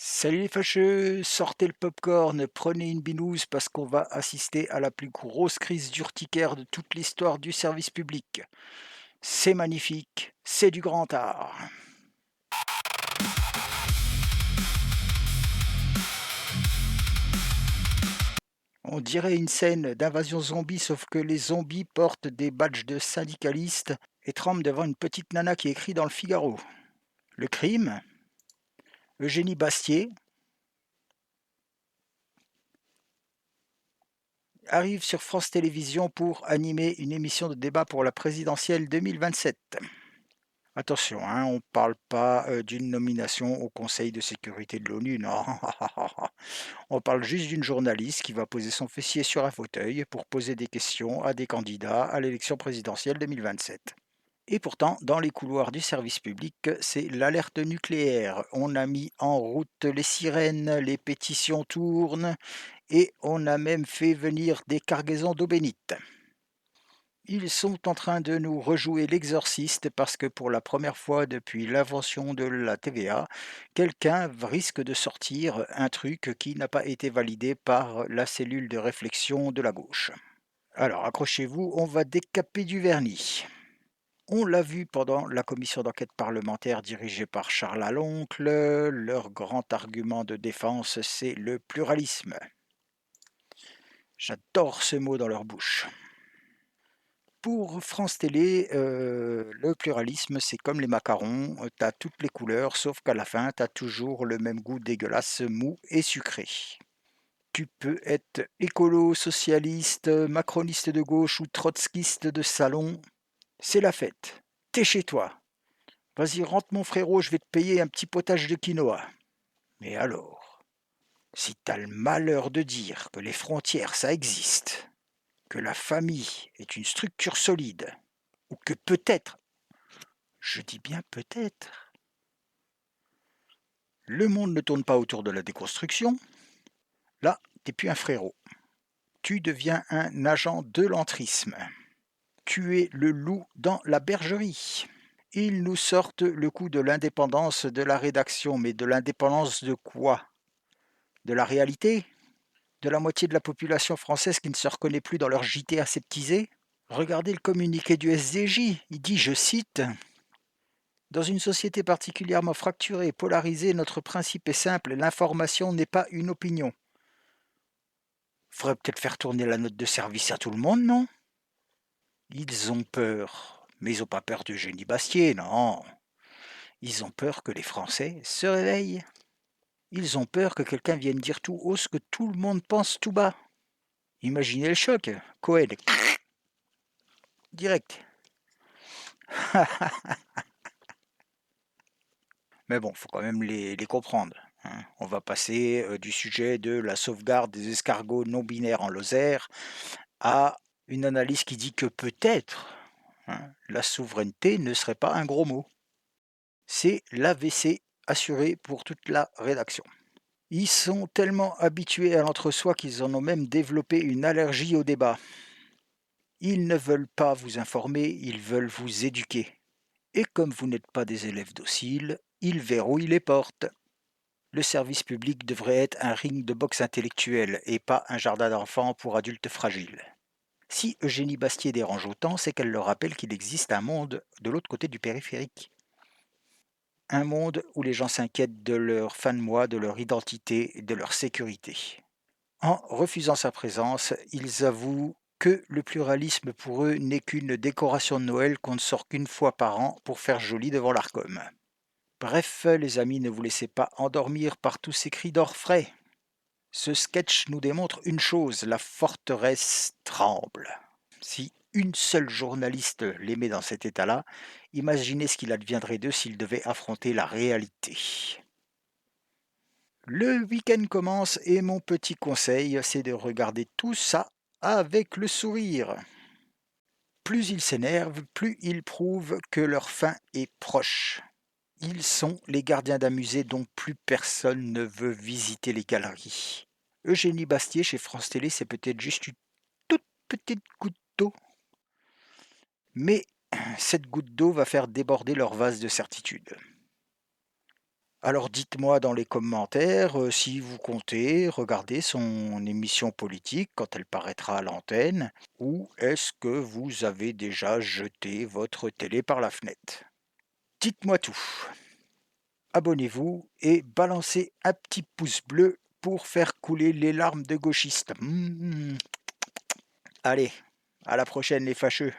Salut les fâcheux, sortez le popcorn, prenez une binouse parce qu'on va assister à la plus grosse crise d'urticaire de toute l'histoire du service public. C'est magnifique, c'est du grand art. On dirait une scène d'invasion zombie sauf que les zombies portent des badges de syndicalistes et tremblent devant une petite nana qui écrit dans le Figaro. Le crime? Eugénie Bastier arrive sur France Télévisions pour animer une émission de débat pour la présidentielle 2027. Attention, hein, on ne parle pas d'une nomination au Conseil de sécurité de l'ONU, non. On parle juste d'une journaliste qui va poser son fessier sur un fauteuil pour poser des questions à des candidats à l'élection présidentielle 2027. Et pourtant, dans les couloirs du service public, c'est l'alerte nucléaire. On a mis en route les sirènes, les pétitions tournent et on a même fait venir des cargaisons d'eau bénite. Ils sont en train de nous rejouer l'exorciste parce que pour la première fois depuis l'invention de la TVA, quelqu'un risque de sortir un truc qui n'a pas été validé par la cellule de réflexion de la gauche. Alors accrochez-vous, on va décaper du vernis. On l'a vu pendant la commission d'enquête parlementaire dirigée par Charles Aloncle, leur grand argument de défense, c'est le pluralisme. J'adore ce mot dans leur bouche. Pour France Télé, le pluralisme, c'est comme les macarons, tu toutes les couleurs, sauf qu'à la fin, tu as toujours le même goût dégueulasse, mou et sucré. Tu peux être écolo, socialiste, macroniste de gauche ou trotskiste de salon, c'est la fête. T'es chez toi. Vas-y, rentre mon frérot, je vais te payer un petit potage de quinoa. Mais alors, si t'as le malheur de dire que les frontières, ça existe, que la famille est une structure solide, ou que peut-être, je dis bien peut-être, le monde ne tourne pas autour de la déconstruction, là, t'es plus un frérot. Tu deviens un agent de l'entrisme. Tu es le loup dans la bergerie. Ils nous sortent le coup de l'indépendance de la rédaction, mais de l'indépendance de quoi? De la réalité? De la moitié de la population française qui ne se reconnaît plus dans leur JT aseptisé? Regardez le communiqué du SDJ, il dit, je cite, dans une société particulièrement fracturée et polarisée, notre principe est simple, l'information n'est pas une opinion. Faudrait peut-être faire tourner la note de service à tout le monde, non? Ils ont peur, mais ils n'ont pas peur d'Eugénie Bastier, non. Ils ont peur que les Français se réveillent. Ils ont peur que quelqu'un vienne dire tout haut ce que tout le monde pense tout bas. Imaginez le choc. Cohen, direct. Mais bon, faut quand même les comprendre, hein. On va passer du sujet de la sauvegarde des escargots non binaires en Lozère à une analyse qui dit que peut-être, hein, la souveraineté ne serait pas un gros mot. C'est l'AVC assuré pour toute la rédaction. Ils sont tellement habitués à l'entre-soi qu'ils en ont même développé une allergie au débat. Ils ne veulent pas vous informer, ils veulent vous éduquer. Et comme vous n'êtes pas des élèves dociles, ils verrouillent les portes. Le service public devrait être un ring de boxe intellectuelle et pas un jardin d'enfants pour adultes fragiles. Si Eugénie Bastier dérange autant, c'est qu'elle leur rappelle qu'il existe un monde de l'autre côté du périphérique. Un monde où les gens s'inquiètent de leur fin de mois, de leur identité et de leur sécurité. En refusant sa présence, ils avouent que le pluralisme pour eux n'est qu'une décoration de Noël qu'on ne sort qu'une fois par an pour faire joli devant l'Arcom. Bref, les amis, ne vous laissez pas endormir par tous ces cris d'orfraie. Ce sketch nous démontre une chose, la forteresse tremble. Si une seule journaliste les met dans cet état-là, imaginez ce qu'il adviendrait d'eux s'ils devaient affronter la réalité. Le week-end commence et mon petit conseil, c'est de regarder tout ça avec le sourire. Plus ils s'énervent, plus ils prouvent que leur fin est proche. Ils sont les gardiens d'un musée dont plus personne ne veut visiter les galeries. Eugénie Bastier chez France Télé, c'est peut-être juste une toute petite goutte d'eau, mais cette goutte d'eau va faire déborder leur vase de certitude. Alors dites-moi dans les commentaires si vous comptez regarder son émission politique quand elle paraîtra à l'antenne, ou est-ce que vous avez déjà jeté votre télé par la fenêtre? Dites-moi tout. Abonnez-vous et balancez un petit pouce bleu pour faire couler les larmes de gauchistes. Allez, à la prochaine les fâcheux.